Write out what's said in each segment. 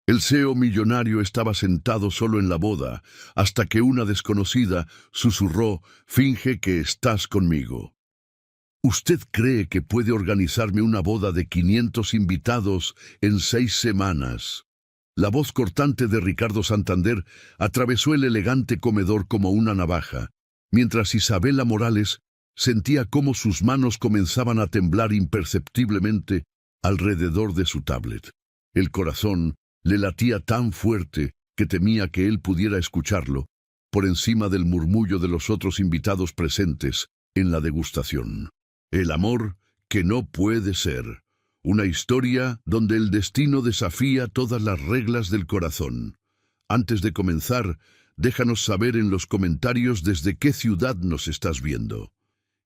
El CEO millonario estaba sentado solo en la boda, hasta que una desconocida susurró: «Finge que estás conmigo». «¿Usted cree que puede organizarme una boda de 500 invitados en 6 semanas?» La voz cortante de Ricardo Santander atravesó el elegante comedor como una navaja, mientras Isabela Morales sentía cómo sus manos comenzaban a temblar imperceptiblemente alrededor de su tablet. El corazón le latía tan fuerte que temía que él pudiera escucharlo, por encima del murmullo de los otros invitados presentes en la degustación. El amor que no puede ser. Una historia donde el destino desafía todas las reglas del corazón. Antes de comenzar, déjanos saber en los comentarios desde qué ciudad nos estás viendo.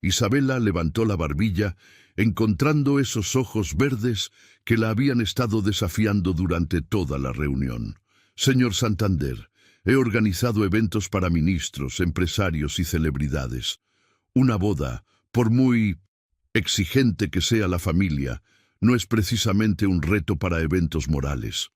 Isabela levantó la barbilla, encontrando esos ojos verdes que la habían estado desafiando durante toda la reunión. Señor Santander, he organizado eventos para ministros, empresarios y celebridades. Una boda, por muy exigente que sea la familia, no es precisamente un reto para eventos morales.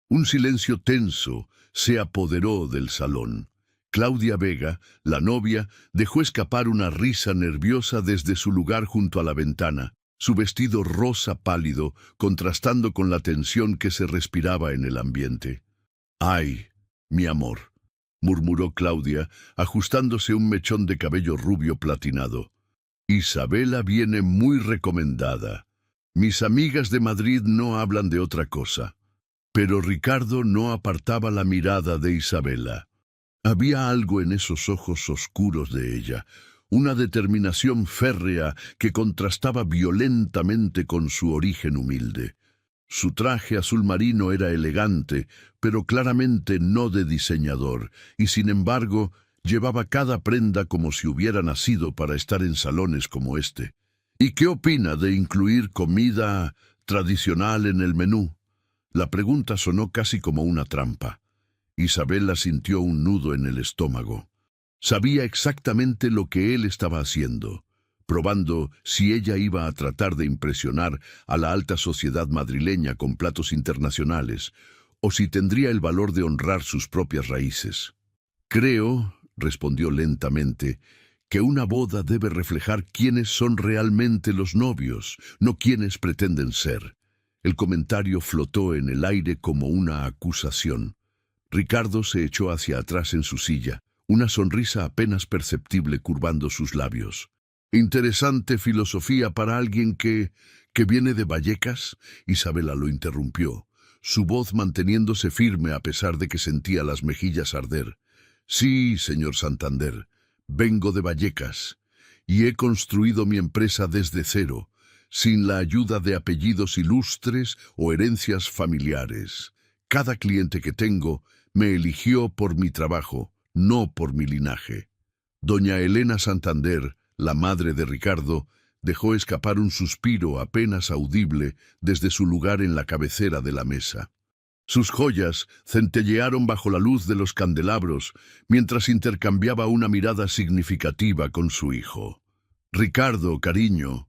Un silencio tenso se apoderó del salón. Claudia Vega, la novia, dejó escapar una risa nerviosa desde su lugar junto a la ventana, su vestido rosa pálido contrastando con la tensión que se respiraba en el ambiente. «Ay, mi amor», murmuró Claudia, ajustándose un mechón de cabello rubio platinado. «Isabela viene muy recomendada. Mis amigas de Madrid no hablan de otra cosa». Pero Ricardo no apartaba la mirada de Isabela. Había algo en esos ojos oscuros de ella, una determinación férrea que contrastaba violentamente con su origen humilde. Su traje azul marino era elegante, pero claramente no de diseñador, y sin embargo llevaba cada prenda como si hubiera nacido para estar en salones como este. «¿Y qué opina de incluir comida tradicional en el menú?». La pregunta sonó casi como una trampa. Isabela sintió un nudo en el estómago. Sabía exactamente lo que él estaba haciendo, probando si ella iba a tratar de impresionar a la alta sociedad madrileña con platos internacionales, o si tendría el valor de honrar sus propias raíces. «Creo», respondió lentamente, «que una boda debe reflejar quiénes son realmente los novios, no quiénes pretenden ser». El comentario flotó en el aire como una acusación. Ricardo se echó hacia atrás en su silla, una sonrisa apenas perceptible curvando sus labios. «Interesante filosofía para alguien que viene de Vallecas», Isabela lo interrumpió, su voz manteniéndose firme a pesar de que sentía las mejillas arder. «Sí, señor Santander, vengo de Vallecas, y he construido mi empresa desde cero, sin la ayuda de apellidos ilustres o herencias familiares. Cada cliente que tengo me eligió por mi trabajo, no por mi linaje». Doña Elena Santander, la madre de Ricardo, dejó escapar un suspiro apenas audible desde su lugar en la cabecera de la mesa. Sus joyas centellearon bajo la luz de los candelabros mientras intercambiaba una mirada significativa con su hijo. «Ricardo, cariño»,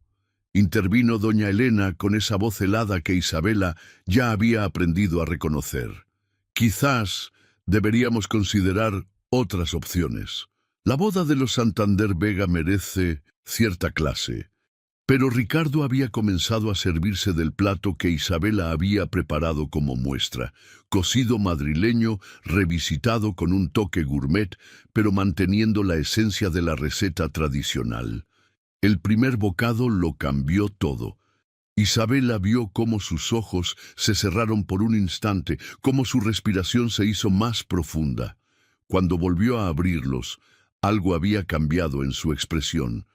intervino doña Elena con esa voz helada que Isabela ya había aprendido a reconocer. «Quizás deberíamos considerar otras opciones. La boda de los Santander Vega merece cierta clase». Pero Ricardo había comenzado a servirse del plato que Isabela había preparado como muestra, cocido madrileño revisitado con un toque gourmet, pero manteniendo la esencia de la receta tradicional. El primer bocado lo cambió todo. Isabela vio cómo sus ojos se cerraron por un instante, cómo su respiración se hizo más profunda. Cuando volvió a abrirlos, algo había cambiado en su expresión.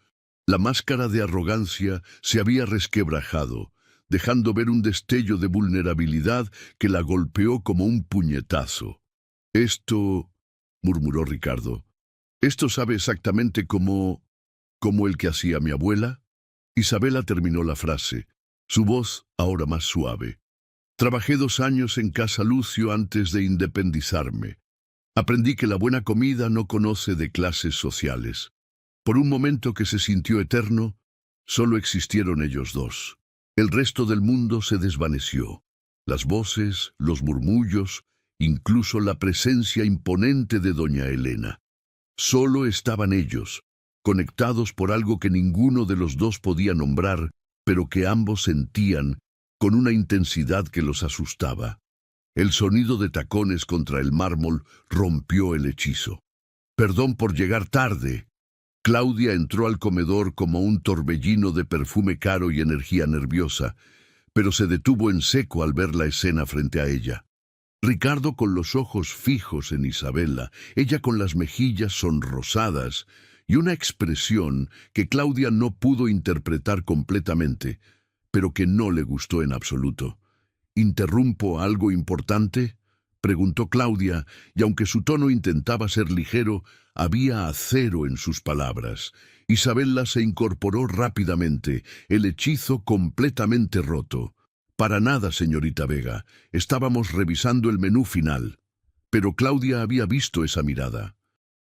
La máscara de arrogancia se había resquebrajado, dejando ver un destello de vulnerabilidad que la golpeó como un puñetazo. «Esto», murmuró Ricardo, «esto sabe exactamente como el que hacía mi abuela». Isabela terminó la frase, su voz ahora más suave. «Trabajé 2 años en Casa Lucio antes de independizarme. Aprendí que la buena comida no conoce de clases sociales. Por un momento que se sintió eterno, solo existieron ellos dos. El resto del mundo se desvaneció. Las voces, los murmullos, incluso la presencia imponente de doña Elena. Solo estaban ellos, conectados por algo que ninguno de los dos podía nombrar, pero que ambos sentían con una intensidad que los asustaba. El sonido de tacones contra el mármol rompió el hechizo. «Perdón por llegar tarde». Claudia entró al comedor como un torbellino de perfume caro y energía nerviosa, pero se detuvo en seco al ver la escena frente a ella. Ricardo con los ojos fijos en Isabela, ella con las mejillas sonrosadas y una expresión que Claudia no pudo interpretar completamente, pero que no le gustó en absoluto. «¿Interrumpo algo importante?», preguntó Claudia, y aunque su tono intentaba ser ligero, había acero en sus palabras. Isabela se incorporó rápidamente, el hechizo completamente roto. «Para nada, señorita Vega, estábamos revisando el menú final». Pero Claudia había visto esa mirada.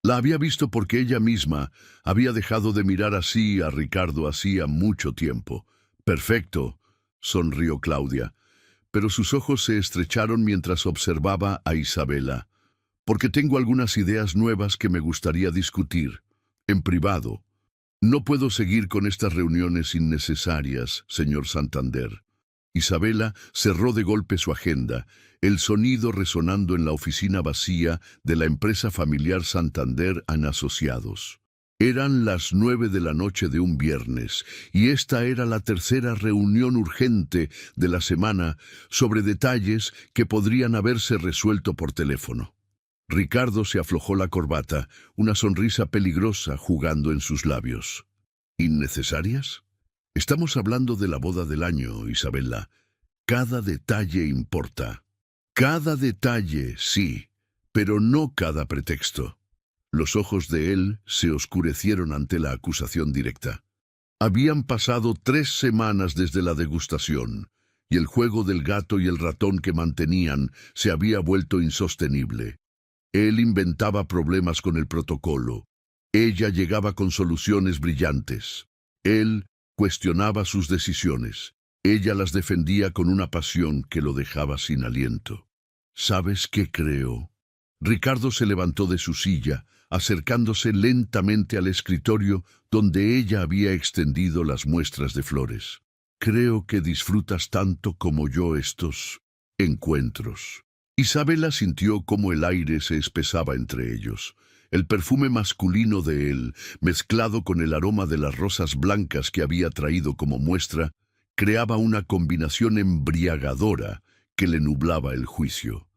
La había visto porque ella misma había dejado de mirar así a Ricardo hacía mucho tiempo. «Perfecto», sonrió Claudia, pero sus ojos se estrecharon mientras observaba a Isabela. «Porque tengo algunas ideas nuevas que me gustaría discutir, en privado. No puedo seguir con estas reuniones innecesarias, señor Santander». Isabela cerró de golpe su agenda, el sonido resonando en la oficina vacía de la empresa familiar Santander & Asociados. Eran las 9 de la noche de un viernes, y esta era la tercera reunión urgente de la semana sobre detalles que podrían haberse resuelto por teléfono. Ricardo se aflojó la corbata, una sonrisa peligrosa jugando en sus labios. ¿Innecesarias? Estamos hablando de la boda del año, Isabela. Cada detalle importa. Cada detalle, sí, pero no cada pretexto. Los ojos de él se oscurecieron ante la acusación directa. Habían pasado 3 semanas desde la degustación, y el juego del gato y el ratón que mantenían se había vuelto insostenible. Él inventaba problemas con el protocolo. Ella llegaba con soluciones brillantes. Él cuestionaba sus decisiones. Ella las defendía con una pasión que lo dejaba sin aliento. ¿Sabes qué creo? Ricardo se levantó de su silla, acercándose lentamente al escritorio donde ella había extendido las muestras de flores. Creo que disfrutas tanto como yo estos encuentros. Isabela sintió cómo el aire se espesaba entre ellos. El perfume masculino de él, mezclado con el aroma de las rosas blancas que había traído como muestra, creaba una combinación embriagadora que le nublaba el juicio.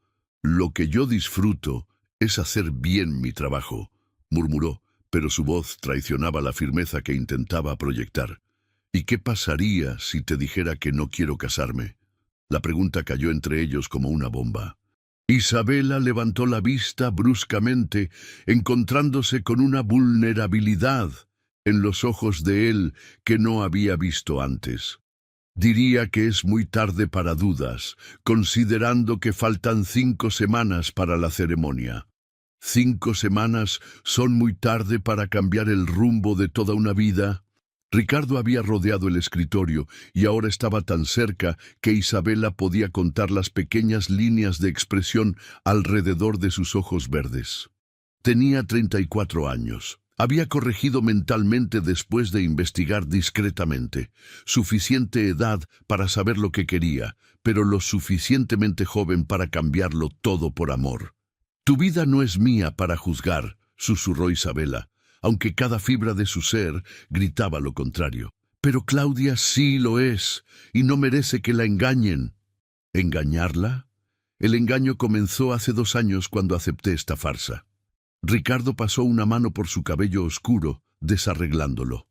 «Lo que yo disfruto es hacer bien mi trabajo», murmuró, pero su voz traicionaba la firmeza que intentaba proyectar. «¿Y qué pasaría si te dijera que no quiero casarme?». La pregunta cayó entre ellos como una bomba. Isabela levantó la vista bruscamente, encontrándose con una vulnerabilidad en los ojos de él que no había visto antes. «Diría que es muy tarde para dudas, considerando que faltan 5 semanas para la ceremonia. 5 semanas son muy tarde para cambiar el rumbo de toda una vida». Ricardo había rodeado el escritorio y ahora estaba tan cerca que Isabela podía contar las pequeñas líneas de expresión alrededor de sus ojos verdes. Tenía 34 años. Había corregido mentalmente después de investigar discretamente. Suficiente edad para saber lo que quería, pero lo suficientemente joven para cambiarlo todo por amor. «Tu vida no es mía para juzgar», susurró Isabela, aunque cada fibra de su ser gritaba lo contrario. «Pero Claudia sí lo es, y no merece que la engañen». ¿Engañarla? El engaño comenzó hace 2 años cuando acepté esta farsa. Ricardo pasó una mano por su cabello oscuro, desarreglándolo.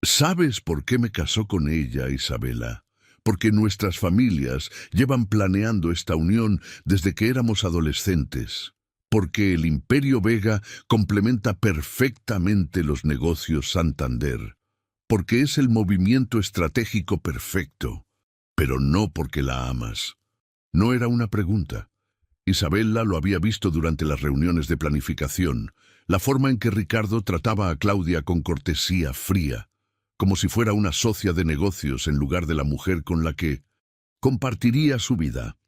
«¿Sabes por qué me casó con ella, Isabela? Porque nuestras familias llevan planeando esta unión desde que éramos adolescentes. Porque el Imperio Vega complementa perfectamente los negocios Santander. Porque es el movimiento estratégico perfecto. Pero no porque la amas». No era una pregunta. Isabela lo había visto durante las reuniones de planificación, la forma en que Ricardo trataba a Claudia con cortesía fría, como si fuera una socia de negocios en lugar de la mujer con la que compartiría su vida.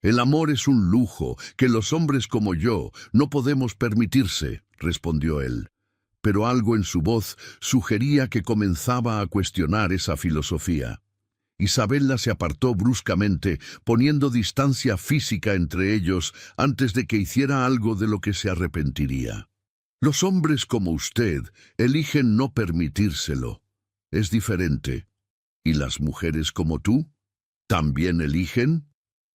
El amor es un lujo que los hombres como yo no podemos permitirse, respondió él. Pero algo en su voz sugería que comenzaba a cuestionar esa filosofía. Isabela se apartó bruscamente, poniendo distancia física entre ellos antes de que hiciera algo de lo que se arrepentiría. Los hombres como usted eligen no permitírselo. Es diferente. ¿Y las mujeres como tú? ¿También eligen?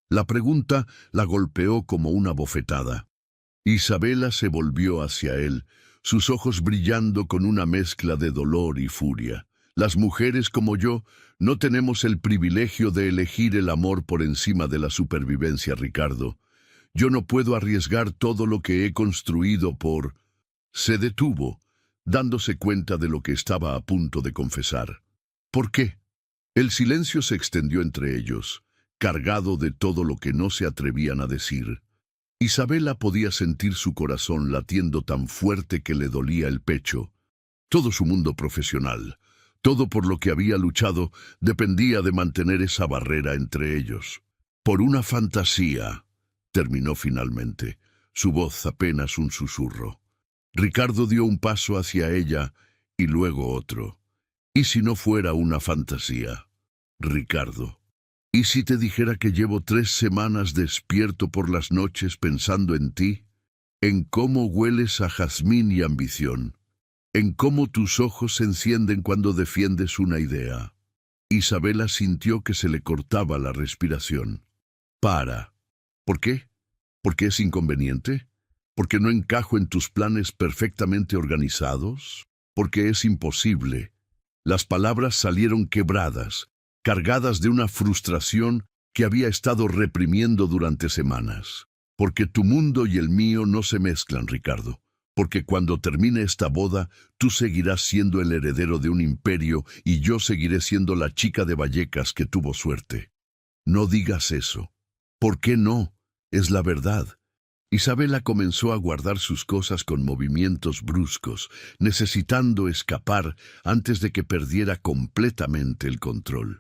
La pregunta la golpeó como una bofetada. Isabela se volvió hacia él, sus ojos brillando con una mezcla de dolor y furia. Las mujeres como yo no tenemos el privilegio de elegir el amor por encima de la supervivencia, Ricardo. Yo no puedo arriesgar todo lo que he construido por... Se detuvo, dándose cuenta de lo que estaba a punto de confesar. ¿Por qué? El silencio se extendió entre ellos, cargado de todo lo que no se atrevían a decir. Isabela podía sentir su corazón latiendo tan fuerte que le dolía el pecho. Todo su mundo profesional, todo por lo que había luchado, dependía de mantener esa barrera entre ellos. Por una fantasía, terminó finalmente, su voz apenas un susurro. Ricardo dio un paso hacia ella y luego otro. ¿Y si no fuera una fantasía? Ricardo, ¿y si te dijera que llevo 3 semanas despierto por las noches pensando en ti? En cómo hueles a jazmín y ambición. En cómo tus ojos se encienden cuando defiendes una idea. Isabela sintió que se le cortaba la respiración. Para. ¿Por qué? ¿Por qué es inconveniente? ¿Porque no encajo en tus planes perfectamente organizados? Porque es imposible. Las palabras salieron quebradas, cargadas de una frustración que había estado reprimiendo durante semanas. Porque tu mundo y el mío no se mezclan, Ricardo. Porque cuando termine esta boda, tú seguirás siendo el heredero de un imperio y yo seguiré siendo la chica de Vallecas que tuvo suerte. No digas eso. ¿Por qué no? Es la verdad. Isabela comenzó a guardar sus cosas con movimientos bruscos, necesitando escapar antes de que perdiera completamente el control.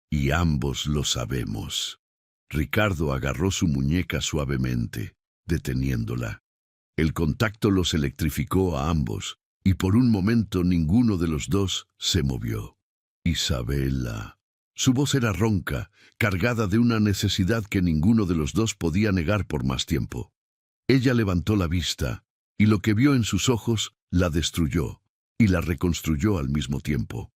Y ambos lo sabemos. Ricardo agarró su muñeca suavemente, deteniéndola. El contacto los electrificó a ambos, y por un momento ninguno de los dos se movió. Isabela. Su voz era ronca, cargada de una necesidad que ninguno de los dos podía negar por más tiempo. Ella levantó la vista, y lo que vio en sus ojos la destruyó, y la reconstruyó al mismo tiempo.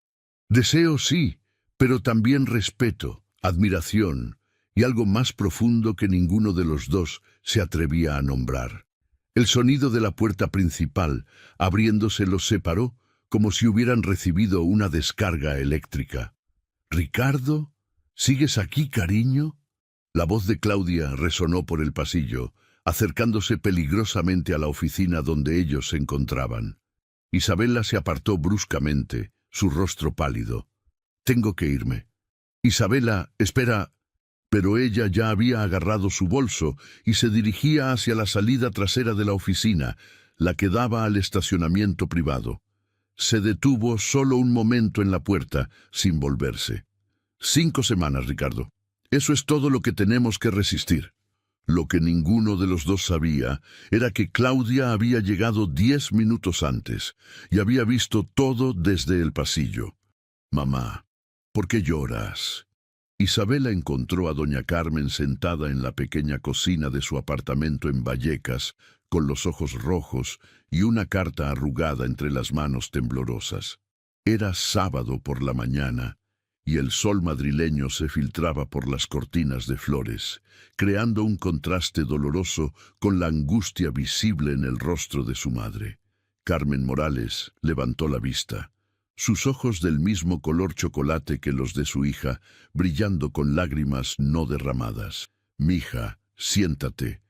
Deseo sí, pero también respeto, admiración, y algo más profundo que ninguno de los dos se atrevía a nombrar. El sonido de la puerta principal, abriéndose, los separó, como si hubieran recibido una descarga eléctrica. «¿Ricardo? ¿Sigues aquí, cariño?» La voz de Claudia resonó por el pasillo, acercándose peligrosamente a la oficina donde ellos se encontraban. Isabela se apartó bruscamente, su rostro pálido. «Tengo que irme». «Isabela, espera». Pero ella ya había agarrado su bolso y se dirigía hacia la salida trasera de la oficina, la que daba al estacionamiento privado. Se detuvo solo un momento en la puerta, sin volverse. 5 semanas, Ricardo. Eso es todo lo que tenemos que resistir. Lo que ninguno de los dos sabía era que Claudia había llegado 10 minutos antes y había visto todo desde el pasillo. «Mamá, ¿por qué lloras?» Isabela encontró a doña Carmen sentada en la pequeña cocina de su apartamento en Vallecas, con los ojos rojos y una carta arrugada entre las manos temblorosas. Era sábado por la mañana, y el sol madrileño se filtraba por las cortinas de flores, creando un contraste doloroso con la angustia visible en el rostro de su madre. Carmen Morales levantó la vista, sus ojos del mismo color chocolate que los de su hija, brillando con lágrimas no derramadas. «Mija, siéntate.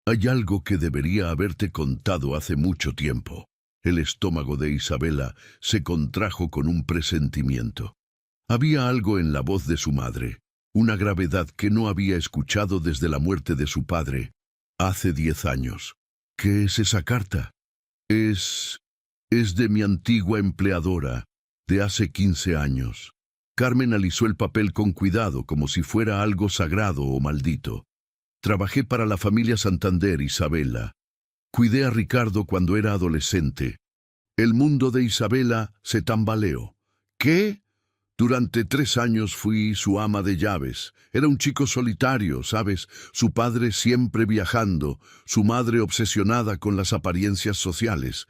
Hay algo que debería haberte contado hace mucho tiempo». El estómago de Isabela se contrajo con un presentimiento. Había algo en la voz de su madre, una gravedad que no había escuchado desde la muerte de su padre, hace 10 años. «¿Qué es esa carta?» Es de mi antigua empleadora, de hace 15 años. Carmen alisó el papel con cuidado, como si fuera algo sagrado o maldito. Trabajé para la familia Santander, Isabela. Cuidé a Ricardo cuando era adolescente. El mundo de Isabela se tambaleó. ¿Qué? Durante 3 años fui su ama de llaves. Era un chico solitario, ¿sabes? Su padre siempre viajando, su madre obsesionada con las apariencias sociales.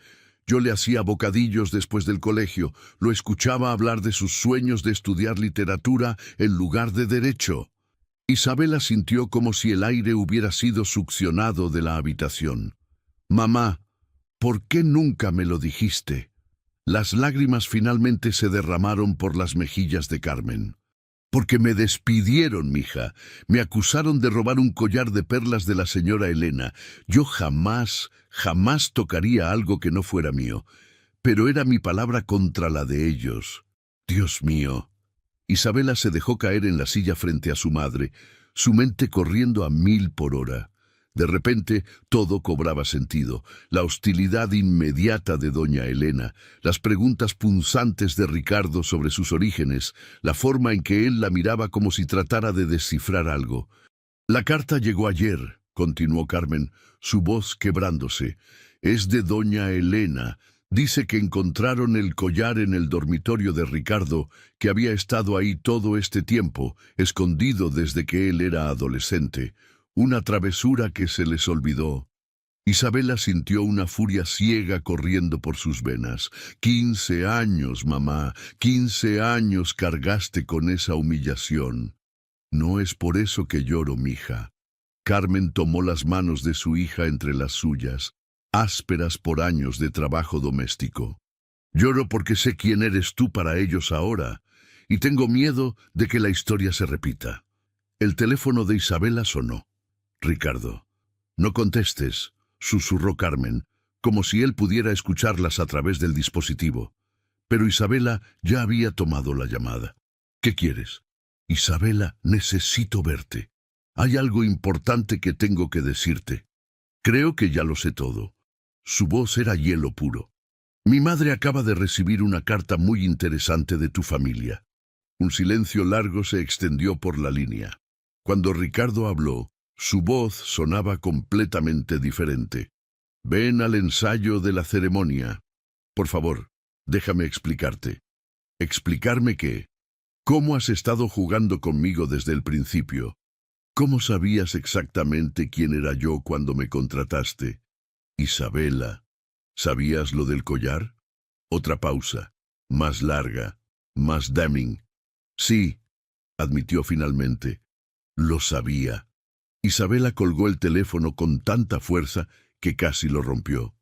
Yo le hacía bocadillos después del colegio, lo escuchaba hablar de sus sueños de estudiar literatura en lugar de derecho. Isabela sintió como si el aire hubiera sido succionado de la habitación. Mamá, ¿por qué nunca me lo dijiste? Las lágrimas finalmente se derramaron por las mejillas de Carmen. Porque me despidieron, mija. Me acusaron de robar un collar de perlas de la señora Elena. Yo jamás tocaría algo que no fuera mío. Pero era mi palabra contra la de ellos. Dios mío. Isabela se dejó caer en la silla frente a su madre, su mente corriendo a 1000 por hora. De repente, todo cobraba sentido. La hostilidad inmediata de doña Elena, las preguntas punzantes de Ricardo sobre sus orígenes, la forma en que él la miraba como si tratara de descifrar algo. La carta llegó ayer, continuó Carmen, su voz quebrándose. Es de doña Elena. Dice que encontraron el collar en el dormitorio de Ricardo, que había estado ahí todo este tiempo, escondido desde que él era adolescente. Una travesura que se les olvidó. Isabela sintió una furia ciega corriendo por sus venas. 15 años, mamá, 15 años cargaste con esa humillación. No es por eso que lloro, mija. Carmen tomó las manos de su hija entre las suyas, ásperas por años de trabajo doméstico. Lloro porque sé quién eres tú para ellos ahora, y tengo miedo de que la historia se repita. El teléfono de Isabela sonó. Ricardo. No contestes, susurró Carmen, como si él pudiera escucharlas a través del dispositivo. Pero Isabela ya había tomado la llamada. ¿Qué quieres? Isabela, necesito verte. Hay algo importante que tengo que decirte. Creo que ya lo sé todo. Su voz era hielo puro. Mi madre acaba de recibir una carta muy interesante de tu familia. Un silencio largo se extendió por la línea. Cuando Ricardo habló, su voz sonaba completamente diferente. Ven al ensayo de la ceremonia. Por favor, déjame explicarte. ¿Explicarme qué? ¿Cómo has estado jugando conmigo desde el principio? ¿Cómo sabías exactamente quién era yo cuando me contrataste? Isabela, ¿sabías lo del collar? Otra pausa, más larga, más damning. Sí, admitió finalmente. Lo sabía. Isabela colgó el teléfono con tanta fuerza que casi lo rompió.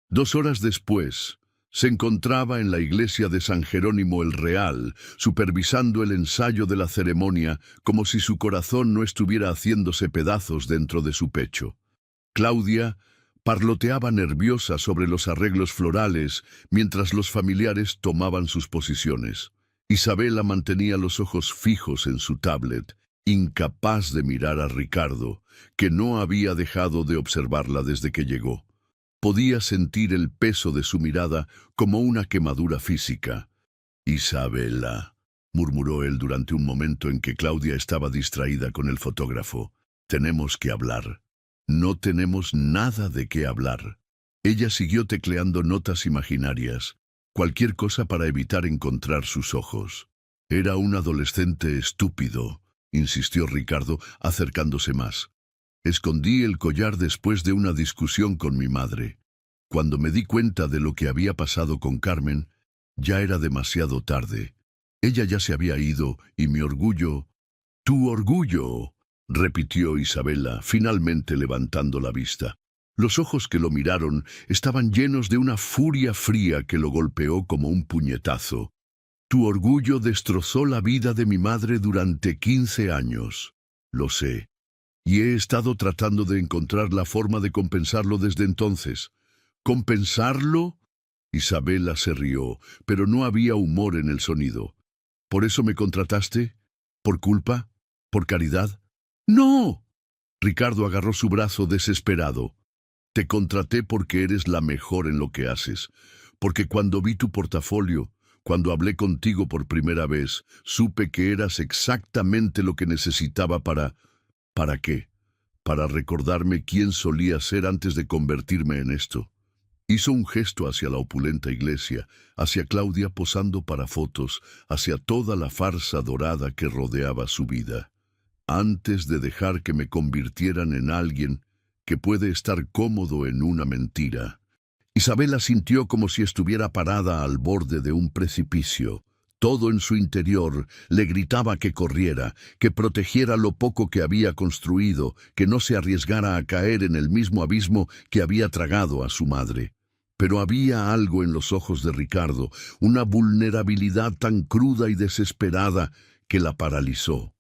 2 horas después, se encontraba en la iglesia de San Jerónimo el Real, supervisando el ensayo de la ceremonia como si su corazón no estuviera haciéndose pedazos dentro de su pecho. Claudia parloteaba nerviosa sobre los arreglos florales mientras los familiares tomaban sus posiciones. Isabela mantenía los ojos fijos en su tablet, incapaz de mirar a Ricardo, que no había dejado de observarla desde que llegó. Podía sentir el peso de su mirada como una quemadura física. Isabela, murmuró él durante un momento en que Claudia estaba distraída con el fotógrafo. Tenemos que hablar. No tenemos nada de qué hablar. Ella siguió tecleando notas imaginarias, cualquier cosa para evitar encontrar sus ojos. Era un adolescente estúpido, insistió Ricardo, acercándose más. Escondí el collar después de una discusión con mi madre. Cuando me di cuenta de lo que había pasado con Carmen, ya era demasiado tarde. Ella ya se había ido y mi orgullo... ¡Tu orgullo!, repitió Isabela, finalmente levantando la vista. Los ojos que lo miraron estaban llenos de una furia fría que lo golpeó como un puñetazo. Tu orgullo destrozó la vida de mi madre durante 15 años. Lo sé. Y he estado tratando de encontrar la forma de compensarlo desde entonces. ¿Compensarlo? Isabela se rió, pero no había humor en el sonido. ¿Por eso me contrataste? ¿Por culpa? ¿Por caridad? ¡No! Ricardo agarró su brazo desesperado. Te contraté porque eres la mejor en lo que haces. Porque cuando vi tu portafolio, cuando hablé contigo por primera vez, supe que eras exactamente lo que necesitaba para... ¿Para qué? para recordarme quién solía ser antes de convertirme en esto. Hizo un gesto hacia la opulenta iglesia, hacia Claudia posando para fotos, hacia toda la farsa dorada que rodeaba su vida. Antes de dejar que me convirtieran en alguien que puede estar cómodo en una mentira. Isabela sintió como si estuviera parada al borde de un precipicio. Todo en su interior le gritaba que corriera, que protegiera lo poco que había construido, que no se arriesgara a caer en el mismo abismo que había tragado a su madre. Pero había algo en los ojos de Ricardo, una vulnerabilidad tan cruda y desesperada que la paralizó.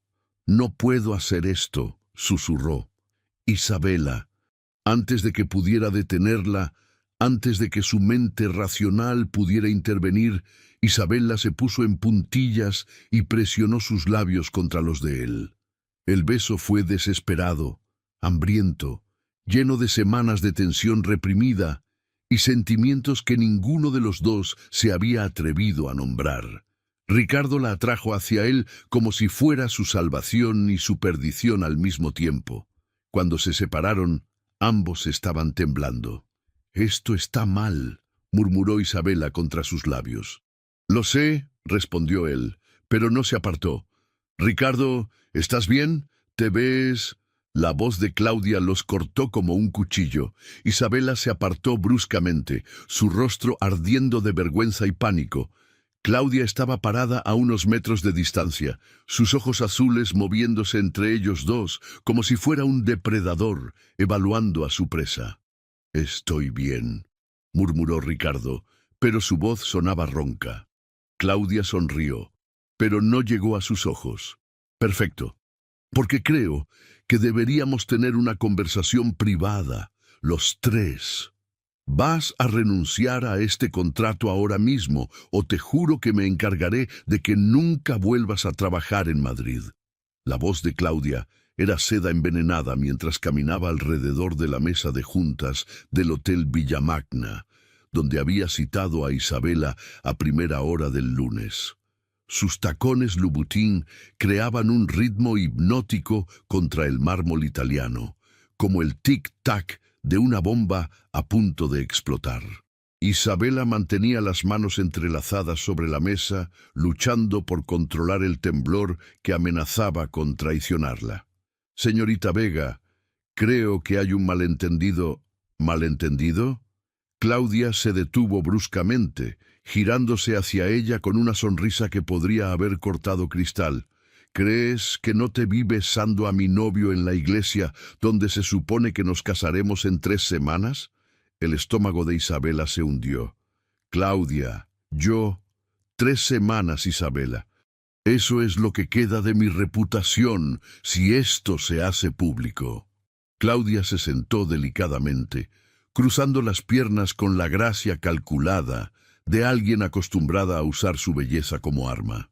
«No puedo hacer esto», susurró. Isabela, antes de que pudiera detenerla, antes de que su mente racional pudiera intervenir, Isabela se puso en puntillas y presionó sus labios contra los de él. El beso fue desesperado, hambriento, lleno de semanas de tensión reprimida y sentimientos que ninguno de los dos se había atrevido a nombrar. Ricardo la atrajo hacia él como si fuera su salvación y su perdición al mismo tiempo. Cuando se separaron, ambos estaban temblando. «Esto está mal», murmuró Isabela contra sus labios. «Lo sé», respondió él, pero no se apartó. «Ricardo, ¿estás bien? ¿Te ves...?» La voz de Claudia los cortó como un cuchillo. Isabela se apartó bruscamente, su rostro ardiendo de vergüenza y pánico. Claudia estaba parada a unos metros de distancia, sus ojos azules moviéndose entre ellos dos, como si fuera un depredador, evaluando a su presa. «Estoy bien», murmuró Ricardo, pero su voz sonaba ronca. Claudia sonrió, pero no llegó a sus ojos. «Perfecto, porque creo que deberíamos tener una conversación privada, los tres. Vas a renunciar a este contrato ahora mismo, o te juro que me encargaré de que nunca vuelvas a trabajar en Madrid». La voz de Claudia era seda envenenada mientras caminaba alrededor de la mesa de juntas del Hotel Villamagna, donde había citado a Isabela a primera hora del lunes. Sus tacones Louboutin creaban un ritmo hipnótico contra el mármol italiano, como el tic-tac de una bomba a punto de explotar. Isabela mantenía las manos entrelazadas sobre la mesa, luchando por controlar el temblor que amenazaba con traicionarla. «Señorita Vega, creo que hay un malentendido». «¿Malentendido?» Claudia se detuvo bruscamente, girándose hacia ella con una sonrisa que podría haber cortado cristal. «¿Crees que no te vi besando a mi novio en la iglesia donde se supone que nos casaremos en 3 semanas?» El estómago de Isabela se hundió. «Claudia, yo... 3 semanas, Isabela. Eso es lo que queda de mi reputación si esto se hace público». Claudia se sentó delicadamente, cruzando las piernas con la gracia calculada de alguien acostumbrada a usar su belleza como arma.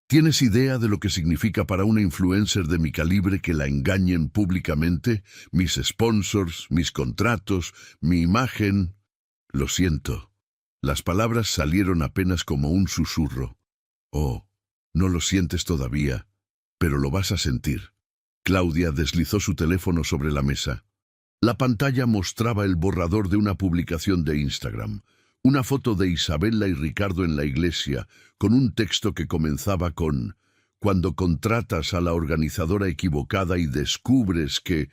¿Tienes idea de lo que significa para una influencer de mi calibre que la engañen públicamente? Mis sponsors, mis contratos, mi imagen. Lo siento. Las palabras salieron apenas como un susurro. «Oh, no lo sientes todavía, pero lo vas a sentir». Claudia deslizó su teléfono sobre la mesa. La pantalla mostraba el borrador de una publicación de Instagram. Una foto de Isabela y Ricardo en la iglesia, con un texto que comenzaba con «Cuando contratas a la organizadora equivocada y descubres que...».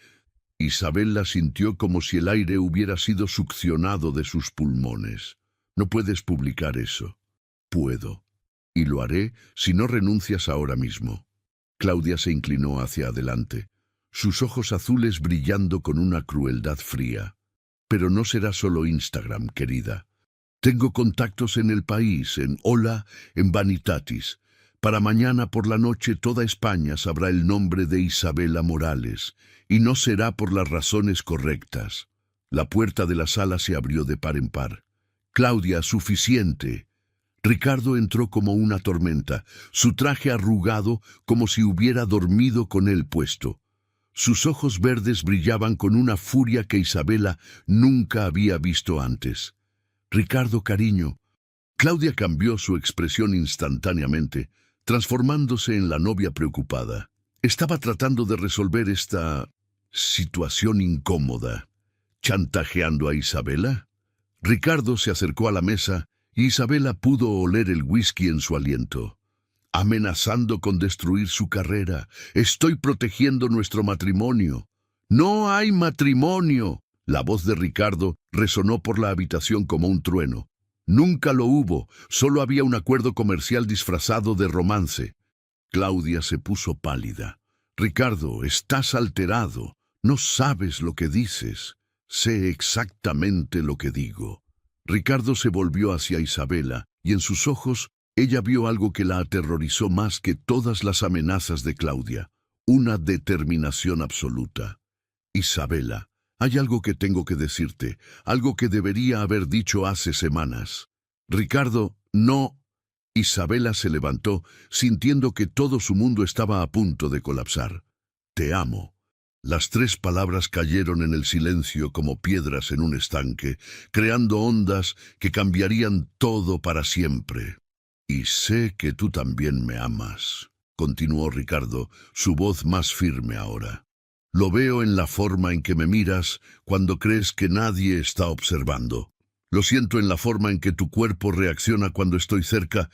Isabela sintió como si el aire hubiera sido succionado de sus pulmones. «No puedes publicar eso». «Puedo. Y lo haré si no renuncias ahora mismo». Claudia se inclinó hacia adelante, sus ojos azules brillando con una crueldad fría. «Pero no será solo Instagram, querida. Tengo contactos en el país, en Hola, en Vanitatis. Para mañana por la noche toda España sabrá el nombre de Isabela Morales, y no será por las razones correctas». La puerta de la sala se abrió de par en par. «Claudia, suficiente». Ricardo entró como una tormenta, su traje arrugado como si hubiera dormido con él puesto. Sus ojos verdes brillaban con una furia que Isabela nunca había visto antes. «Ricardo, cariño». Claudia cambió su expresión instantáneamente, transformándose en la novia preocupada. Estaba tratando de resolver esta Situación incómoda. ¿Chantajeando a Isabela? Ricardo se acercó a la mesa y Isabela pudo oler el whisky en su aliento. Amenazando con destruir su carrera. Estoy protegiendo nuestro matrimonio. ¡No hay matrimonio! La voz de Ricardo resonó por la habitación como un trueno. Nunca lo hubo, solo había un acuerdo comercial disfrazado de romance. Claudia se puso pálida. Ricardo, estás alterado. No sabes lo que dices. Sé exactamente lo que digo. Ricardo se volvió hacia Isabela, y en sus ojos ella vio algo que la aterrorizó más que todas las amenazas de Claudia. Una determinación absoluta. Isabela, hay algo que tengo que decirte, algo que debería haber dicho hace semanas. Ricardo, no. Isabela se levantó, sintiendo que todo su mundo estaba a punto de colapsar. Te amo. Las 3 palabras cayeron en el silencio como piedras en un estanque, creando ondas que cambiarían todo para siempre. Y sé que tú también me amas, continuó Ricardo, su voz más firme ahora. Lo veo en la forma en que me miras cuando crees que nadie está observando. Lo siento en la forma en que tu cuerpo reacciona cuando estoy cerca.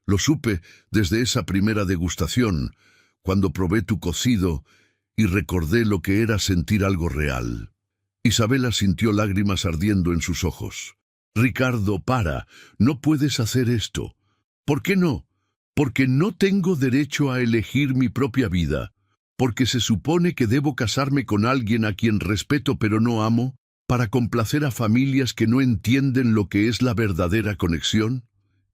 Lo supe desde esa primera degustación, cuando probé tu cocido y recordé lo que era sentir algo real. Isabela sintió lágrimas ardiendo en sus ojos. Ricardo, para, no puedes hacer esto. ¿Por qué no? Porque no tengo derecho a elegir mi propia vida. Porque se supone que debo casarme con alguien a quien respeto pero no amo, para complacer a familias que no entienden lo que es la verdadera conexión.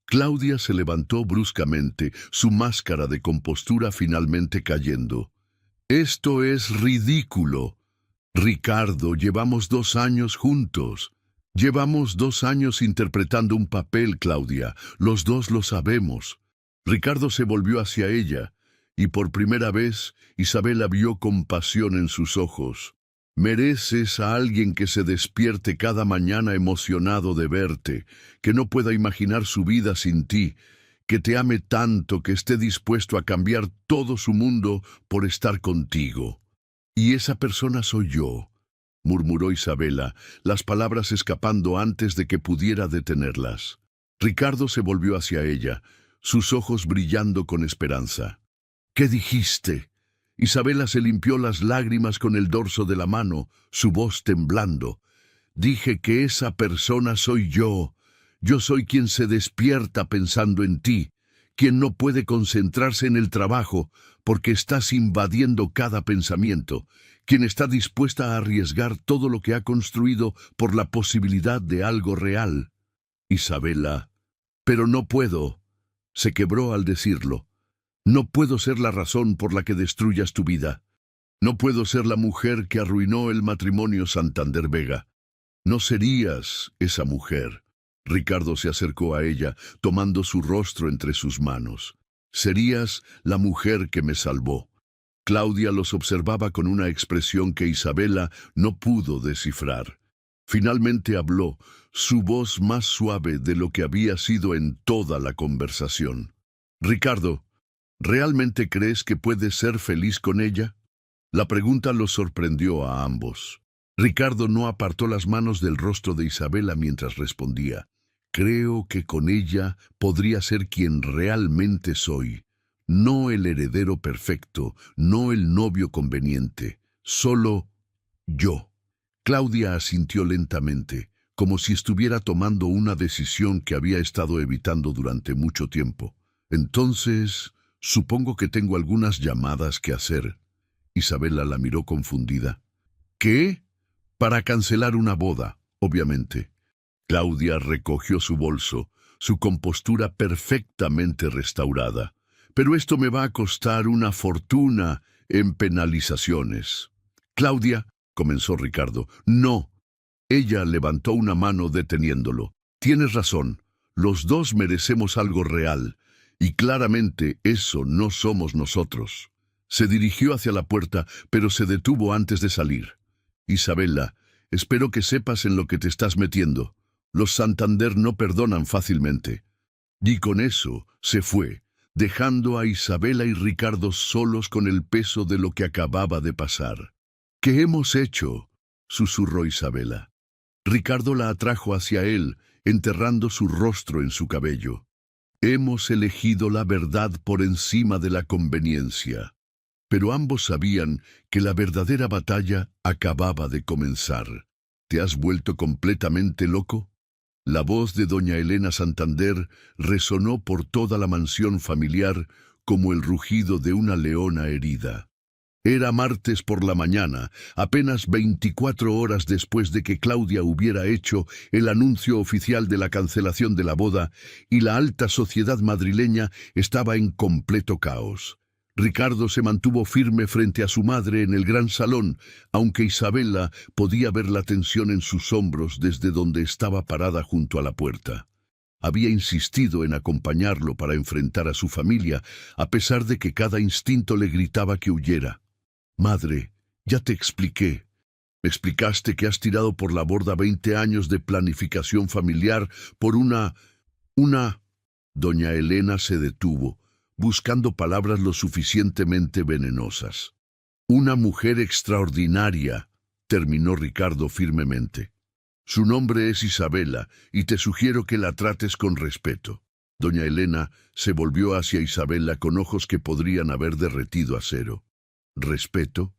Claudia se levantó bruscamente, su máscara de compostura finalmente cayendo. Esto es ridículo. Ricardo, llevamos 2 años juntos. Llevamos 2 años interpretando un papel, Claudia. Los dos lo sabemos. Ricardo se volvió hacia ella, y por primera vez Isabela vio compasión en sus ojos. Mereces a alguien que se despierte cada mañana emocionado de verte, que no pueda imaginar su vida sin ti, que te ame tanto que esté dispuesto a cambiar todo su mundo por estar contigo. Y esa persona soy yo, murmuró Isabela, las palabras escapando antes de que pudiera detenerlas. Ricardo se volvió hacia ella, sus ojos brillando con esperanza. ¿Qué dijiste? Isabela se limpió las lágrimas con el dorso de la mano, su voz temblando. Dije que esa persona soy yo. Yo soy quien se despierta pensando en ti, quien no puede concentrarse en el trabajo porque estás invadiendo cada pensamiento, quien está dispuesta a arriesgar todo lo que ha construido por la posibilidad de algo real. Isabela, pero no puedo. Se quebró al decirlo. No puedo ser la razón por la que destruyas tu vida. No puedo ser la mujer que arruinó el matrimonio Santander Vega. No serías esa mujer. Ricardo se acercó a ella, tomando su rostro entre sus manos. Serías la mujer que me salvó. Claudia los observaba con una expresión que Isabela no pudo descifrar. Finalmente habló, su voz más suave de lo que había sido en toda la conversación. Ricardo, ¿realmente crees que puedes ser feliz con ella? La pregunta los sorprendió a ambos. Ricardo no apartó las manos del rostro de Isabela mientras respondía. Creo que con ella podría ser quien realmente soy. No el heredero perfecto, no el novio conveniente, solo yo. Claudia asintió lentamente, como si estuviera tomando una decisión que había estado evitando durante mucho tiempo. Entonces, supongo que tengo algunas llamadas que hacer. Isabela la miró confundida. ¿Qué? Para cancelar una boda, obviamente. Claudia recogió su bolso, su compostura perfectamente restaurada. Pero esto me va a costar una fortuna en penalizaciones. Claudia, comenzó Ricardo. No. Ella levantó una mano deteniéndolo. Tienes razón. Los dos merecemos algo real. Y claramente eso no somos nosotros. Se dirigió hacia la puerta, pero se detuvo antes de salir. Isabela, espero que sepas en lo que te estás metiendo. Los Santander no perdonan fácilmente. Y con eso se fue, dejando a Isabela y Ricardo solos con el peso de lo que acababa de pasar. ¿Qué hemos hecho?, susurró Isabela. Ricardo la atrajo hacia él, enterrando su rostro en su cabello. Hemos elegido la verdad por encima de la conveniencia. Pero ambos sabían que la verdadera batalla acababa de comenzar. ¿Te has vuelto completamente loco? La voz de doña Elena Santander resonó por toda la mansión familiar como el rugido de una leona herida. Era martes por la mañana, apenas 24 horas después de que Claudia hubiera hecho el anuncio oficial de la cancelación de la boda, y la alta sociedad madrileña estaba en completo caos. Ricardo se mantuvo firme frente a su madre en el gran salón, aunque Isabela podía ver la tensión en sus hombros desde donde estaba parada junto a la puerta. Había insistido en acompañarlo para enfrentar a su familia, a pesar de que cada instinto le gritaba que huyera. «Madre, ya te expliqué. Me explicaste que has tirado por la borda 20 años de planificación familiar por una... Doña Elena se detuvo, buscando palabras lo suficientemente venenosas. «Una mujer extraordinaria», terminó Ricardo firmemente. «Su nombre es Isabela, y te sugiero que la trates con respeto». Doña Elena se volvió hacia Isabela con ojos que podrían haber derretido acero. «¿Respeto?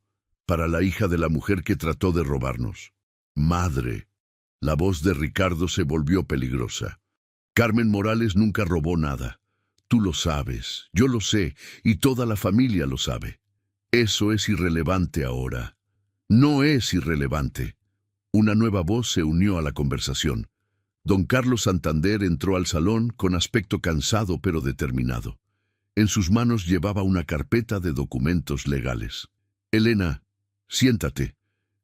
Para la hija de la mujer que trató de robarnos». «Madre». La voz de Ricardo se volvió peligrosa. «Carmen Morales nunca robó nada. Tú lo sabes, yo lo sé, y toda la familia lo sabe. Eso es irrelevante ahora». «No es irrelevante». Una nueva voz se unió a la conversación. Don Carlos Santander entró al salón con aspecto cansado pero determinado. En sus manos llevaba una carpeta de documentos legales. «Elena, siéntate.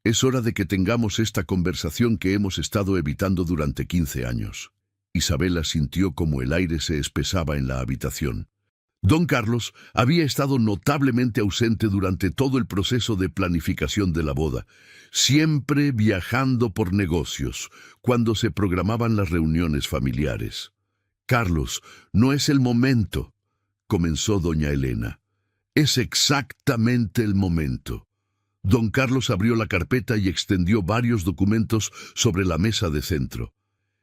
Es hora de que tengamos esta conversación que hemos estado evitando durante 15 años». Isabela sintió como el aire se espesaba en la habitación. Don Carlos había estado notablemente ausente durante todo el proceso de planificación de la boda, siempre viajando por negocios, cuando se programaban las reuniones familiares. «Carlos, no es el momento», comenzó doña Elena. «Es exactamente el momento». Don Carlos abrió la carpeta y extendió varios documentos sobre la mesa de centro.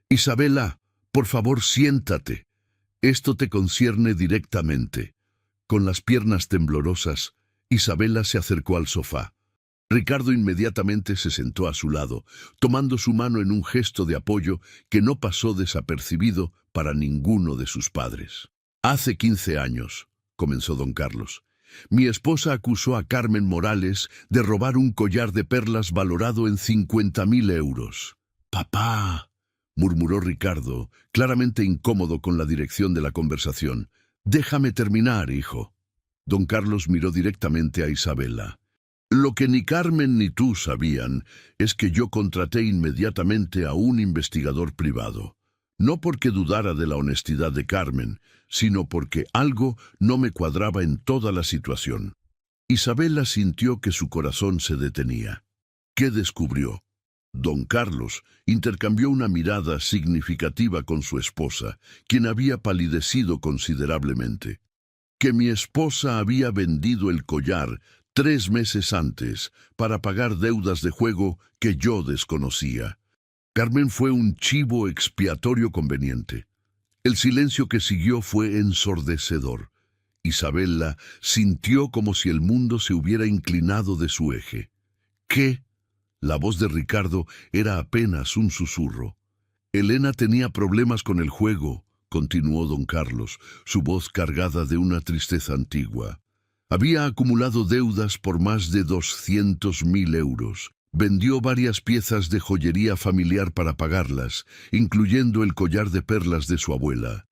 «Isabela, por favor, siéntate. Esto te concierne directamente». Con las piernas temblorosas, Isabela se acercó al sofá. Ricardo inmediatamente se sentó a su lado, tomando su mano en un gesto de apoyo que no pasó desapercibido para ninguno de sus padres. «Hace 15 años», comenzó don Carlos, «mi esposa acusó a Carmen Morales de robar un collar de perlas valorado en 50.000 euros. «Papá», murmuró Ricardo, claramente incómodo con la dirección de la conversación. «Déjame terminar, hijo». Don Carlos miró directamente a Isabela. «Lo que ni Carmen ni tú sabían es que yo contraté inmediatamente a un investigador privado. No porque dudara de la honestidad de Carmen, sino porque algo no me cuadraba en toda la situación». Isabela sintió que su corazón se detenía. ¿Qué descubrió? Don Carlos intercambió una mirada significativa con su esposa, quien había palidecido considerablemente. Que mi esposa había vendido el collar 3 meses antes para pagar deudas de juego que yo desconocía. Carmen fue un chivo expiatorio conveniente. El silencio que siguió fue ensordecedor. Isabela sintió como si el mundo se hubiera inclinado de su eje. ¿Qué? La voz de Ricardo era apenas un susurro. «Elena tenía problemas con el juego», continuó don Carlos, su voz cargada de una tristeza antigua. «Había acumulado deudas por más de 200.000 euros. Vendió varias piezas de joyería familiar para pagarlas, incluyendo el collar de perlas de su abuela».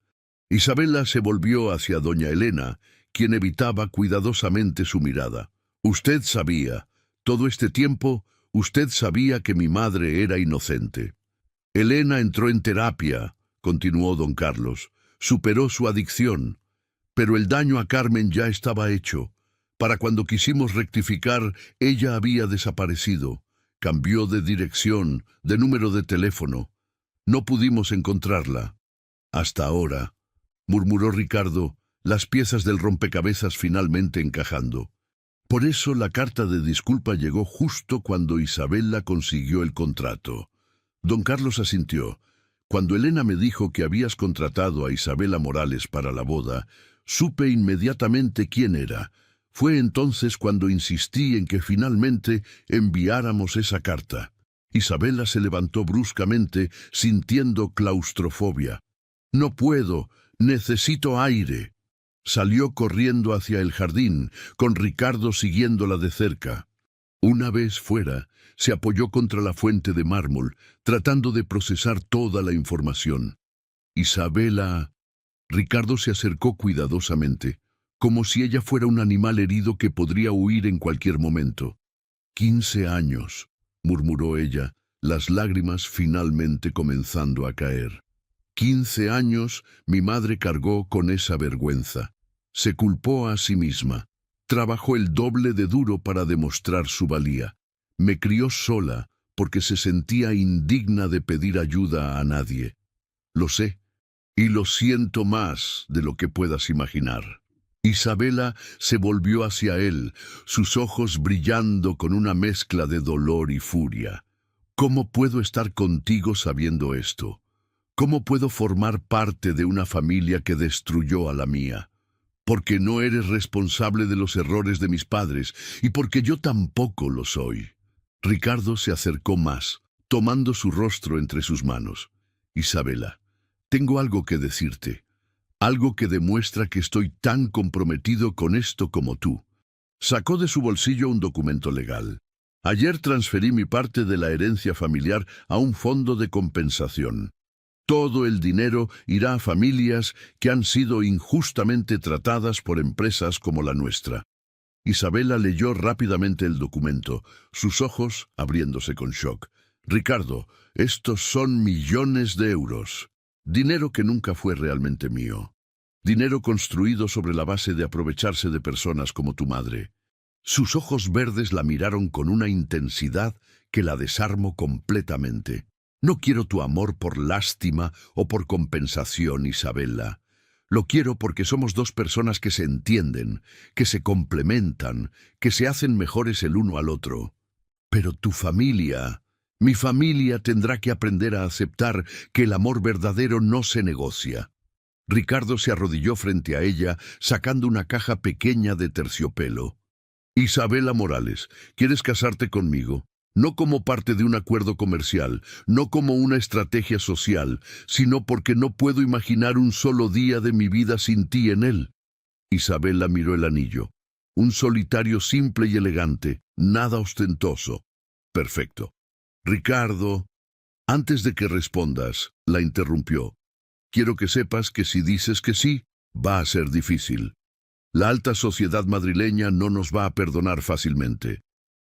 Isabela se volvió hacia doña Elena, quien evitaba cuidadosamente su mirada. «Usted sabía, todo este tiempo, usted sabía que mi madre era inocente». «Elena entró en terapia», continuó don Carlos. «Superó su adicción. Pero el daño a Carmen ya estaba hecho. Para cuando quisimos rectificar, ella había desaparecido. Cambió de dirección, de número de teléfono. No pudimos encontrarla. Hasta ahora», murmuró Ricardo, las piezas del rompecabezas finalmente encajando. Por eso la carta de disculpa llegó justo cuando Isabela consiguió el contrato. Don Carlos asintió. Cuando Elena me dijo que habías contratado a Isabela Morales para la boda, supe inmediatamente quién era. Fue entonces cuando insistí en que finalmente enviáramos esa carta. Isabela se levantó bruscamente, sintiendo claustrofobia. «No puedo, necesito aire». Salió corriendo hacia el jardín, con Ricardo siguiéndola de cerca. Una vez fuera, se apoyó contra la fuente de mármol, tratando de procesar toda la información. Isabela... Ricardo se acercó cuidadosamente, como si ella fuera un animal herido que podría huir en cualquier momento. 15 años, murmuró ella, las lágrimas finalmente comenzando a caer. 15 años mi madre cargó con esa vergüenza. Se culpó a sí misma. Trabajó el doble de duro para demostrar su valía. Me crió sola porque se sentía indigna de pedir ayuda a nadie. Lo sé, y lo siento más de lo que puedas imaginar. Isabela se volvió hacia él, sus ojos brillando con una mezcla de dolor y furia. ¿Cómo puedo estar contigo sabiendo esto? ¿Cómo puedo formar parte de una familia que destruyó a la mía? Porque no eres responsable de los errores de mis padres y porque yo tampoco lo soy. Ricardo se acercó más, tomando su rostro entre sus manos. Isabela, tengo algo que decirte, algo que demuestra que estoy tan comprometido con esto como tú. Sacó de su bolsillo un documento legal. Ayer transferí mi parte de la herencia familiar a un fondo de compensación. Todo el dinero irá a familias que han sido injustamente tratadas por empresas como la nuestra. Isabela leyó rápidamente el documento, sus ojos abriéndose con shock. Ricardo, estos son millones de euros. Dinero que nunca fue realmente mío. Dinero construido sobre la base de aprovecharse de personas como tu madre. Sus ojos verdes la miraron con una intensidad que la desarmó completamente. No quiero tu amor por lástima o por compensación, Isabela. Lo quiero porque somos dos personas que se entienden, que se complementan, que se hacen mejores el uno al otro. Pero tu familia, mi familia tendrá que aprender a aceptar que el amor verdadero no se negocia. Ricardo se arrodilló frente a ella, sacando una caja pequeña de terciopelo. Isabela Morales, ¿quieres casarte conmigo? No como parte de un acuerdo comercial, no como una estrategia social, sino porque no puedo imaginar un solo día de mi vida sin ti en él. Isabela miró el anillo. Un solitario simple y elegante, nada ostentoso. Perfecto. Ricardo, antes de que respondas, la interrumpió. Quiero que sepas que si dices que sí, va a ser difícil. La alta sociedad madrileña no nos va a perdonar fácilmente.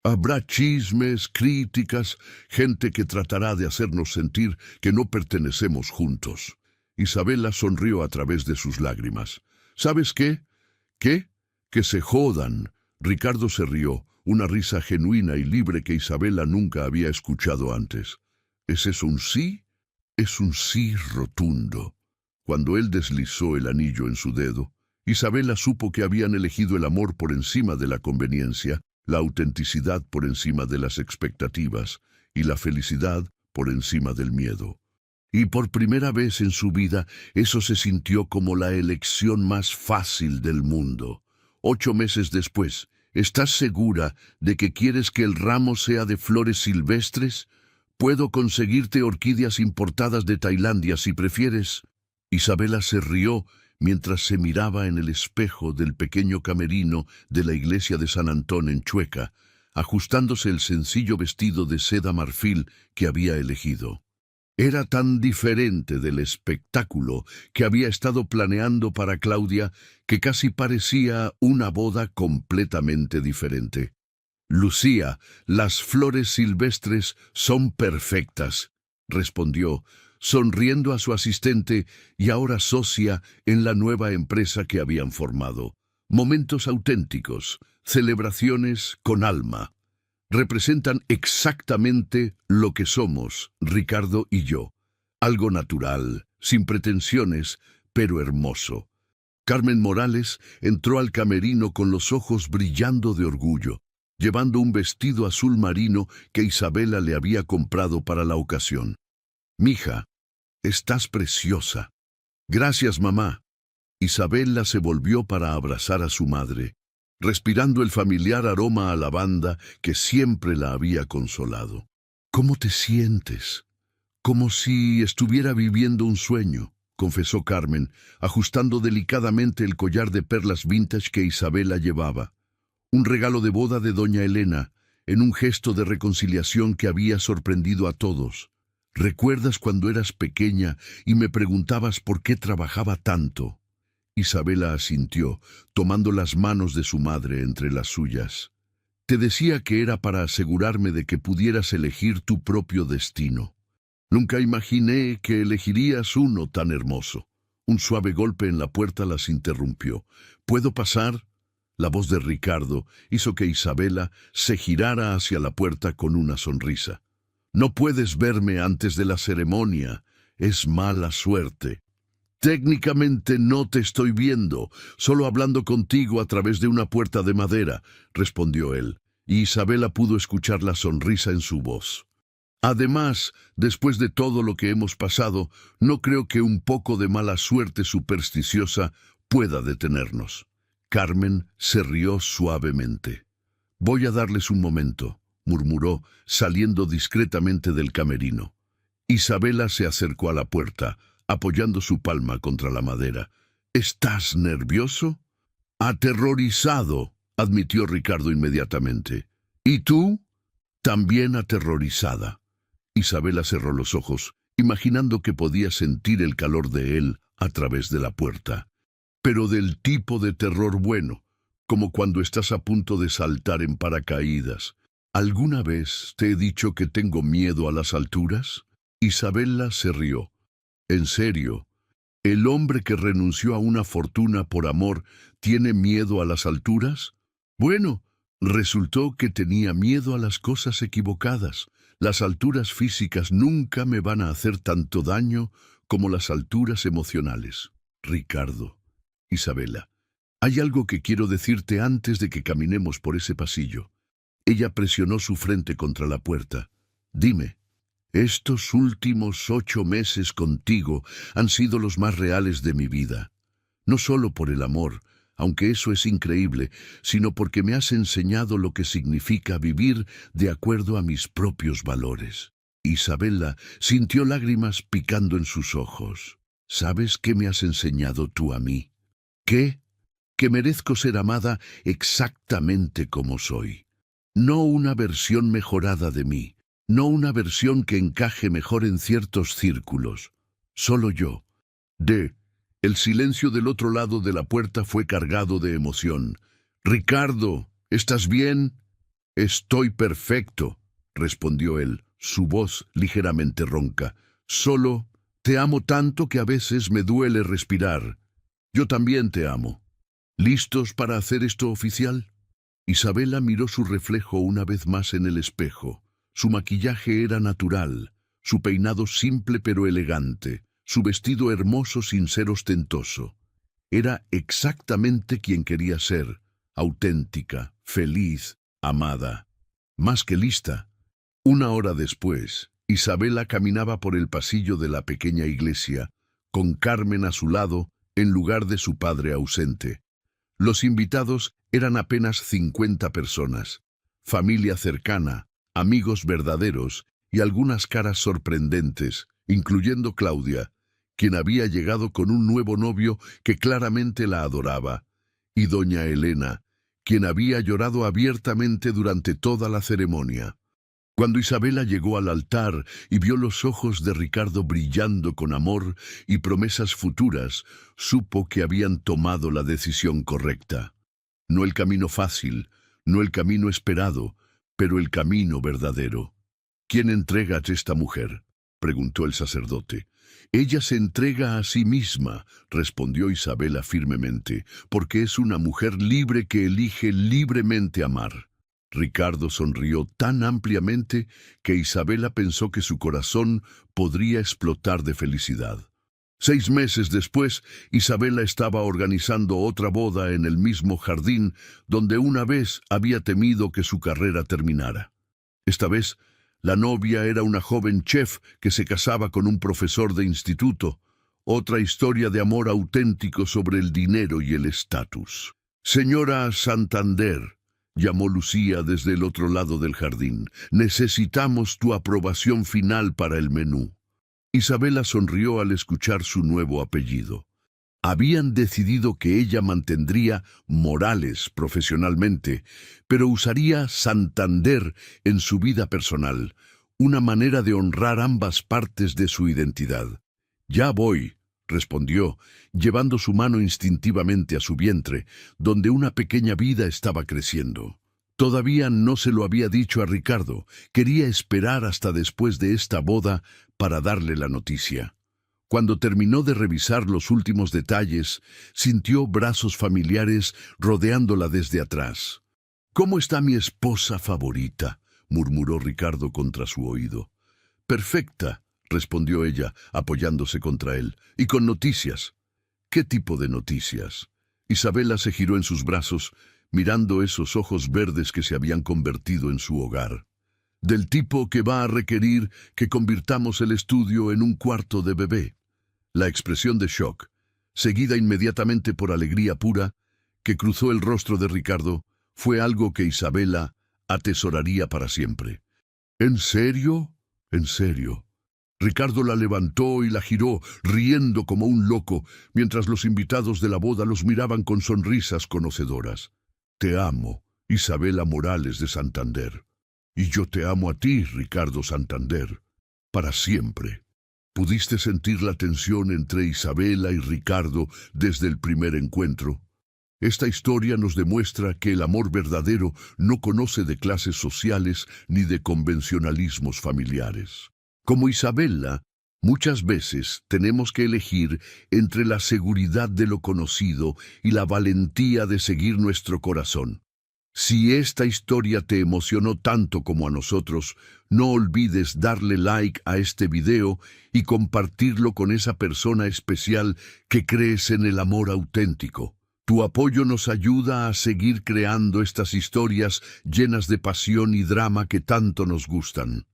Habrá chismes, críticas, gente que tratará de hacernos sentir que no pertenecemos juntos. Isabela sonrió a través de sus lágrimas. ¿Sabes qué? ¿Qué? Que se jodan. Ricardo se rió, una risa genuina y libre que Isabela nunca había escuchado antes. ¿Es eso un sí? Es un sí rotundo. Cuando él deslizó el anillo en su dedo, Isabela supo que habían elegido el amor por encima de la conveniencia, la autenticidad por encima de las expectativas y la felicidad por encima del miedo. Y por primera vez en su vida, eso se sintió como la elección más fácil del mundo. 8 meses después, ¿estás segura de que quieres que el ramo sea de flores silvestres? Puedo conseguirte orquídeas importadas de Tailandia si prefieres. Isabela se rió mientras se miraba en el espejo del pequeño camerino de la iglesia de San Antón en Chueca, ajustándose el sencillo vestido de seda marfil que había elegido. Era tan diferente del espectáculo que había estado planeando para Claudia que casi parecía una boda completamente diferente. Lucía, las flores silvestres son perfectas, respondió, sonriendo a su asistente y ahora socia en la nueva empresa que habían formado. Momentos auténticos, celebraciones con alma. Representan exactamente lo que somos, Ricardo y yo. Algo natural, sin pretensiones, pero hermoso. Carmen Morales entró al camerino con los ojos brillando de orgullo, llevando un vestido azul marino que Isabela le había comprado para la ocasión. «Mija, estás preciosa». «Gracias, mamá». Isabela se volvió para abrazar a su madre, respirando el familiar aroma a lavanda que siempre la había consolado. «¿Cómo te sientes?» «Como si estuviera viviendo un sueño», confesó Carmen, ajustando delicadamente el collar de perlas vintage que Isabela llevaba. Un regalo de boda de doña Elena, en un gesto de reconciliación que había sorprendido a todos. «¿Recuerdas cuando eras pequeña y me preguntabas por qué trabajaba tanto?» Isabela asintió, tomando las manos de su madre entre las suyas. «Te decía que era para asegurarme de que pudieras elegir tu propio destino. Nunca imaginé que elegirías uno tan hermoso». Un suave golpe en la puerta las interrumpió. «¿Puedo pasar?» La voz de Ricardo hizo que Isabela se girara hacia la puerta con una sonrisa. «No puedes verme antes de la ceremonia. Es mala suerte». «Técnicamente no te estoy viendo, solo hablando contigo a través de una puerta de madera», respondió él, y Isabela pudo escuchar la sonrisa en su voz. «Además, después de todo lo que hemos pasado, no creo que un poco de mala suerte supersticiosa pueda detenernos». Carmen se rió suavemente. «Voy a darles un momento», murmuró, saliendo discretamente del camerino. Isabela se acercó a la puerta, apoyando su palma contra la madera. «¿Estás nervioso?» «Aterrorizado», admitió Ricardo inmediatamente. «¿Y tú?» «También aterrorizada». Isabela cerró los ojos, imaginando que podía sentir el calor de él a través de la puerta. Pero del tipo de terror bueno, como cuando estás a punto de saltar en paracaídas. «¿Alguna vez te he dicho que tengo miedo a las alturas?» Isabela se rió. «¿En serio? ¿El hombre que renunció a una fortuna por amor tiene miedo a las alturas?» «Bueno, resultó que tenía miedo a las cosas equivocadas. Las alturas físicas nunca me van a hacer tanto daño como las alturas emocionales». «Ricardo». «Isabela, hay algo que quiero decirte antes de que caminemos por ese pasillo». Ella presionó su frente contra la puerta. «Dime». «Estos últimos 8 meses contigo han sido los más reales de mi vida. No solo por el amor, aunque eso es increíble, sino porque me has enseñado lo que significa vivir de acuerdo a mis propios valores». Isabela sintió lágrimas picando en sus ojos. «¿Sabes qué me has enseñado tú a mí?» «¿Qué?» «Que merezco ser amada exactamente como soy. No una versión mejorada de mí. No una versión que encaje mejor en ciertos círculos. Solo yo». El silencio del otro lado de la puerta fue cargado de emoción. «Ricardo, ¿estás bien?» «Estoy perfecto», respondió él, su voz ligeramente ronca. «Solo te amo tanto que a veces me duele respirar. Yo también te amo». «¿Listos para hacer esto oficial?» Isabela miró su reflejo una vez más en el espejo. Su maquillaje era natural, su peinado simple pero elegante, su vestido hermoso sin ser ostentoso. Era exactamente quien quería ser, auténtica, feliz, amada. Más que lista. 1 hora después, Isabela caminaba por el pasillo de la pequeña iglesia, con Carmen a su lado, en lugar de su padre ausente. Los invitados eran apenas 50 personas, familia cercana, amigos verdaderos y algunas caras sorprendentes, incluyendo Claudia, quien había llegado con un nuevo novio que claramente la adoraba, y doña Elena, quien había llorado abiertamente durante toda la ceremonia. Cuando Isabela llegó al altar y vio los ojos de Ricardo brillando con amor y promesas futuras, supo que habían tomado la decisión correcta. No el camino fácil, no el camino esperado, pero el camino verdadero. «¿Quién entrega a esta mujer?», preguntó el sacerdote. «Ella se entrega a sí misma», respondió Isabela firmemente, «porque es una mujer libre que elige libremente amar». Ricardo sonrió tan ampliamente que Isabela pensó que su corazón podría explotar de felicidad. 6 meses después, Isabela estaba organizando otra boda en el mismo jardín donde una vez había temido que su carrera terminara. Esta vez, la novia era una joven chef que se casaba con un profesor de instituto, otra historia de amor auténtico sobre el dinero y el estatus. «Señora Santander», llamó Lucía desde el otro lado del jardín, «necesitamos tu aprobación final para el menú». Isabela sonrió al escuchar su nuevo apellido. Habían decidido que ella mantendría Morales profesionalmente, pero usaría Santander en su vida personal, una manera de honrar ambas partes de su identidad. «Ya voy», respondió, llevando su mano instintivamente a su vientre, donde una pequeña vida estaba creciendo. Todavía no se lo había dicho a Ricardo. Quería esperar hasta después de esta boda para darle la noticia. Cuando terminó de revisar los últimos detalles, sintió brazos familiares rodeándola desde atrás. «¿Cómo está mi esposa favorita?», murmuró Ricardo contra su oído. «Perfecta», respondió ella, apoyándose contra él, «y con noticias». «¿Qué tipo de noticias?». Isabela se giró en sus brazos, mirando esos ojos verdes que se habían convertido en su hogar. «Del tipo que va a requerir que convirtamos el estudio en un cuarto de bebé». La expresión de shock, seguida inmediatamente por alegría pura, que cruzó el rostro de Ricardo, fue algo que Isabela atesoraría para siempre. «¿En serio? ¿En serio?». Ricardo la levantó y la giró, riendo como un loco, mientras los invitados de la boda los miraban con sonrisas conocedoras. «Te amo, Isabela Morales de Santander. Y yo te amo a ti, Ricardo Santander, para siempre». ¿Pudiste sentir la tensión entre Isabela y Ricardo desde el primer encuentro? Esta historia nos demuestra que el amor verdadero no conoce de clases sociales ni de convencionalismos familiares. Como Isabela, muchas veces tenemos que elegir entre la seguridad de lo conocido y la valentía de seguir nuestro corazón. Si esta historia te emocionó tanto como a nosotros, no olvides darle like a este video y compartirlo con esa persona especial que crees en el amor auténtico. Tu apoyo nos ayuda a seguir creando estas historias llenas de pasión y drama que tanto nos gustan.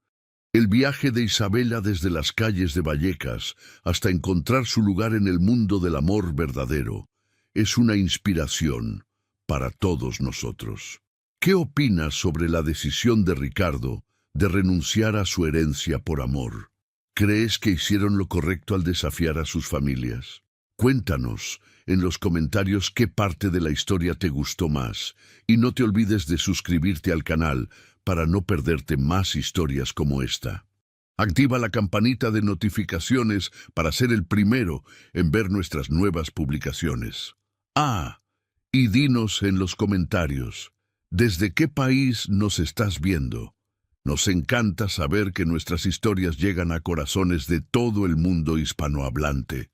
El viaje de Isabela desde las calles de Vallecas hasta encontrar su lugar en el mundo del amor verdadero es una inspiración para todos nosotros. ¿Qué opinas sobre la decisión de Ricardo de renunciar a su herencia por amor? ¿Crees que hicieron lo correcto al desafiar a sus familias? Cuéntanos en los comentarios qué parte de la historia te gustó más y no te olvides de suscribirte al canal para no perderte más historias como esta. Activa la campanita de notificaciones para ser el primero en ver nuestras nuevas publicaciones. Y dinos en los comentarios, ¿desde qué país nos estás viendo? Nos encanta saber que nuestras historias llegan a corazones de todo el mundo hispanohablante.